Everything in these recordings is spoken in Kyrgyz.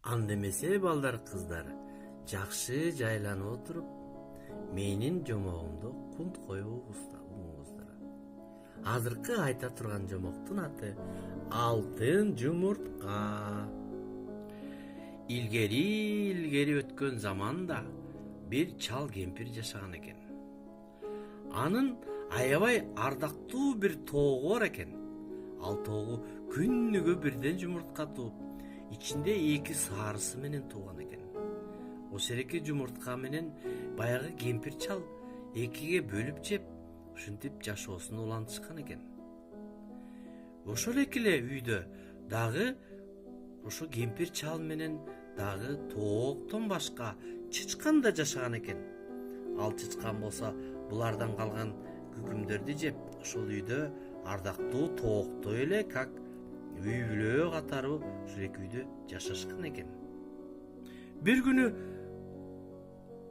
Анда эмесе балдар кыздар жакшы жайланып отуруп менин жомогумду кунт коюп угуңуздар. Азыркы айта турган жомоктун аты алтын жумуртка. Илгери өткөн заманда бир чал кемпир жашаган экен. Анын аябай ардактуу бир тоогу бар экен. Ал тоогу күнүгө бирден жумуртка тууп, ичинде 2 саарысы менен тууган экен. Ошереки жумуртка менен баягы кемпир чал 2ге бөлүп жеп, ушинтип жашоосун улантышкан экен. Ошол эле үйдө дагы ошо кемпир чал менен дагы тооктон башка чычкан да жашаган экен. Ал чычкан болсо булардан калган күкүмдөрдү жеп, ошол үйдө ардактуу тооктой эле как үй бүлө катары ушул 2 үйдө жашашкан экен. Бир күнү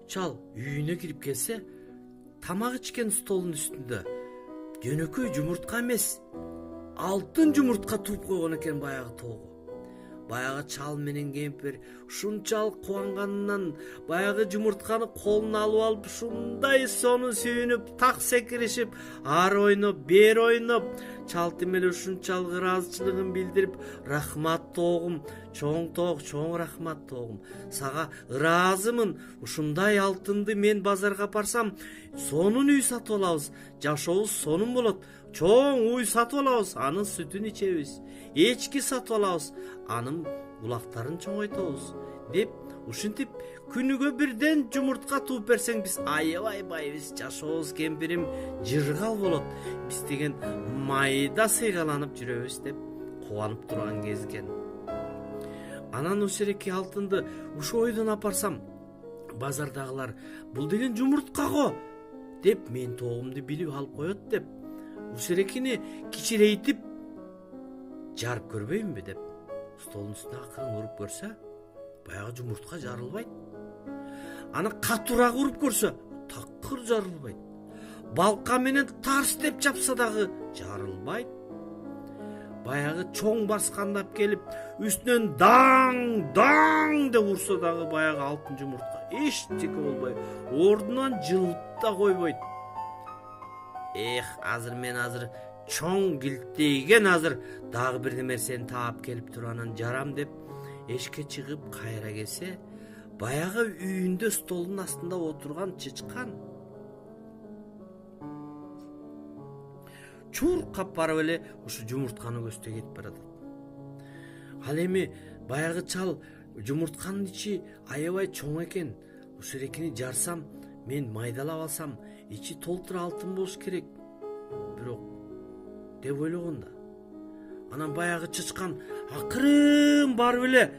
чал үйүнө кирип келсе, тамак ичкен столдун үстүндө жөнөкөй жумуртка эмес, алтын жумуртка тууп койгон экен баягы тоого. Баягы чал менен кемпир ушунчалык кубанганынан баягы жумуртканы колуна алып алып, ушундай сону сүйүнүп, так секиришип, ары ойноп, бери ойноп, чал тимеле ушунчалык ыраазычылыгын билдирип, рахмат тоогум, чоң тоог, чоң рахмат тоогум. Сага ыраазымын. Ушундай алтынды мен базарга барсам, сонун үй сатып алабыз, жашообуз сонун болот. Чоң уй сатып алабыз, анын сүтүн ичебиз. Эчки сатып алабыз, анын улактарын чоңойтобуз деп, ушинтип күнүгө бирден жумуртка тууп берсең, биз аябай байбыз, жашообуз кемпирим жыргал болот. Биз деген майда сыйгаланып жүрөбүз деп кубанып турган кез экен. Анан ошереки алтынды ушул ойдон апарсам, базардагылар бул деген жумуртка го деп, мен тоогумду билип алып коет деп, ушерекини кичирейтип жарып көрбөйүнбү деп столдун үстүнө акырын уруп көрсө, баягы жумуртка жарылбайт. Аны катуураак уруп көрсө, такыр жарылбайт. Балка менен тарс деп жапса дагы жарылбайт. Баягы чоң барскандап келип, үстүнөн даң деп урса дагы баягы алтын жумуртка эчтеке болбой, ордунан жылып да койбойт. Азыр мен чоң килтейген, азыр дагы бир нерсени таап келип туранан жарам деп эшикке чыгып кайра келсе, баягы үйүндө столдун астында отурган чычкан чуркап барып эле ушу жумуртканы көздөй кетип баратат. Ал эми баягы чал жумуртканын ичи аябай чоң экен. Ушерекини жарсам, мен майдалап алсам, ичи толтура алтын болуш керек. Бирок деп ойлогон да. Анан баягы чычкан акырын барып эле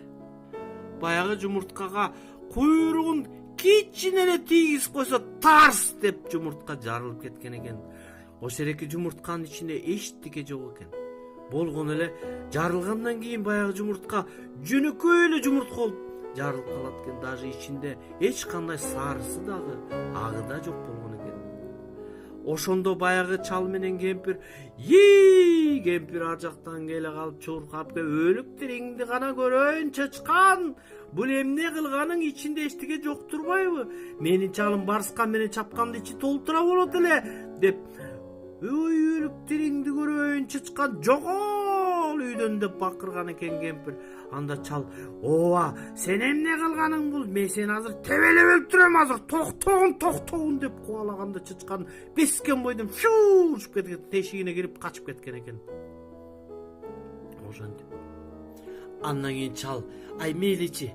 баягы жумурткага куйругун кичине эле тийгизип койсо, тарс деп жумуртка жарылып кеткен экен. Ошереки жумуртканын ичинде эчтеке жок экен. Болгон эле жарылгандан кийин баягы жумуртка жөнөкөй эле жумуртка болуп жарылып калат экен. Даже ичинде эч кандай сарысы дагы, агы да жок болгон экен. Ошондо баягы чал менен кемпир, кемпир ар жактан келе калып чуркап келип, өлүк тириңди гана көрөйүн чычкан, бул эмне кылганың, ичинде эчтеке жок турбайбы? Менин чалым барска менен чапканда ичи толтура болот эле деп, өлүк тириңди көрөйүн чычкан, жогол үйдөн деп бакырган экен кемпир. Анда чал, ооба, сен эмне кылганың бул? Мен сени азыр тебелеп өлтүрөм, азыр токтогун деп кубалаганда чычкан бескен бойдон ушуп кеткен, тешигине кирип качып кеткен экен. Ошентип. Андан кийин чал, мейличи,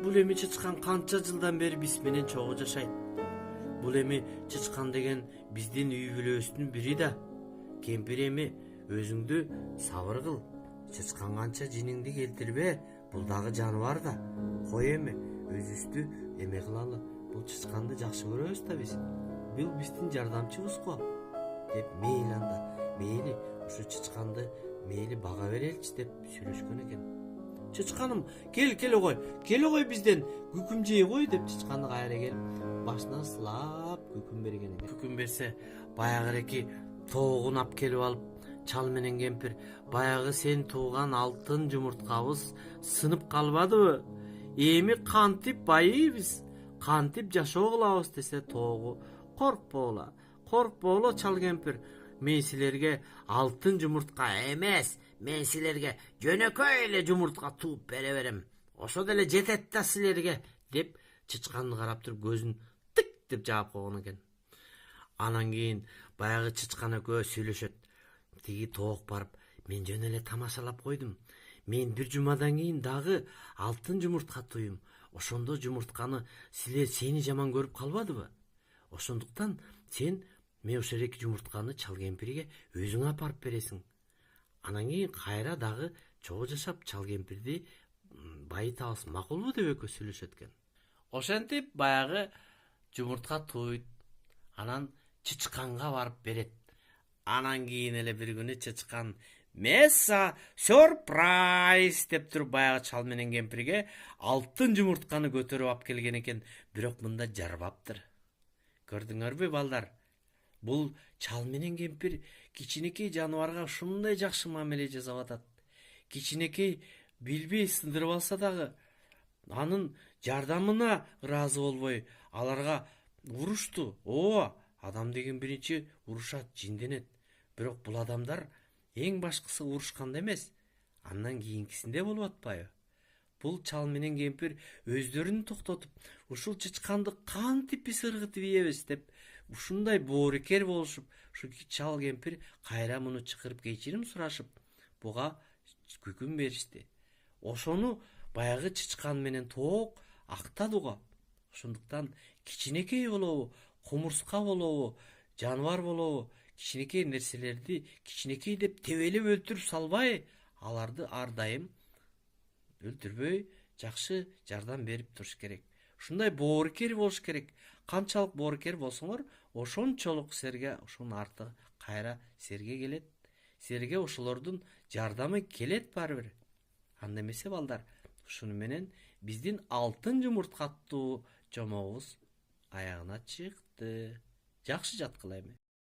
бул эми чычкан канча жылдан бери биз менен чогуу жашайт. Бул эми чычкан деген биздин үй бүлөбүздүн бири да. Кемпир эми өзүңдү сабыр кыл. Чычкан канча жиниңди келтирбе, бул дагы жаныбар да. Кой эми өзүбүздү эме кылалы. Бул чычканды жакшы көрөбүз да биз. Бул биздин жардамчыбыз го деп, мейли анда, мейли ушу чычканды мейли бага береличи деп сүйлөшкөн экен. Чычканым, келе кой бизден күкүм жей кой деп чычканды кайра келип башынан сылап күкүм берген экен. Күкүм берсе, баягыреки тоогун ап келип алып, чал менен кемпир, баягы сен тууган алтын жумурткабыз сынып калбадыбы? эми кантип байыбыз, кантип жашоо кылабыз десе тогу коркпогула чал кемпир. Мен силерге алтын жумуртка эмес, мен силерге жөнөкөй эле жумуртка тууп бере берем. Ошо деле жетет да силерге деп чычканды карап туруп көзүн тык деп жаап койгон экен. Анан кийин баягы чычкан экөө сүйлөшөт. Тиги тоок барып, мен жөн эле тамашалап койдум. Мен бир жумадан кийин дагы алтын жумуртка туйум. Ошондо жумуртканы силер сени жаман көрүп калбадыбы? Ошондуктан сен мен ошол эки жумуртканы чал кемпирге өзүң апарып бересиң. Анан кийин кайра дагы чогуу жашап чал кемпирди байытабыз, макулбу деп экөө сүйлөшөт экен. Ошентип баягы жумуртка туйт. Анан чычканга барып берет. Анан кийин эле бир күнү чычкан Месса сюрприз деп туруп баягы чал менен кемпирге алтын жумуртканы көтөрүп алып келген экен, бирок мында жарбаптыр. Көрдүңөрбү балдар? Бул чал менен кемпир кичинекей жаныбарга ушундай жакшы мамиле жасап атат. Кичинекей билбей сындырып алса дагы анын жардамына ыраазы болбой аларга урушту. Адам деген биринчи урушат, жинденет. Бирок бул адамдар эң башкысы урушканда эмес, андан кийинкисинде болуп атпайбы? Бул чал менен кемпир өздөрүн токтотуп, ушул чычканды кантип биз ыргытып ийебиз деп ушундай боорукер болушуп, ушу чал кемпир кайра муну чакырып кечирим сурашып, буга күкүн беришти. Ошону баягы чычкан менен тоок актады го. Ошондуктан кичинекей болобу, кумурска болобу, жаныбар болобу, кичинекей нерселерди кичинекей деп тебелеп өлтүрүп салбай, аларды ар дайым өлтүрбөй жакшы жардам берип туруш керек. Ушундай боорукер болуш керек. Канчалык боорукер болсоңор, ошончолук силерге ошонун арты кайра силерге келет. Силерге ошолордун жардамы келет баары бир. Анда эмесе балдар, ушуну менен биздин алтын жумуртка аттуу жомогубуз аягына чыкты. Жакшы жаткыла эми.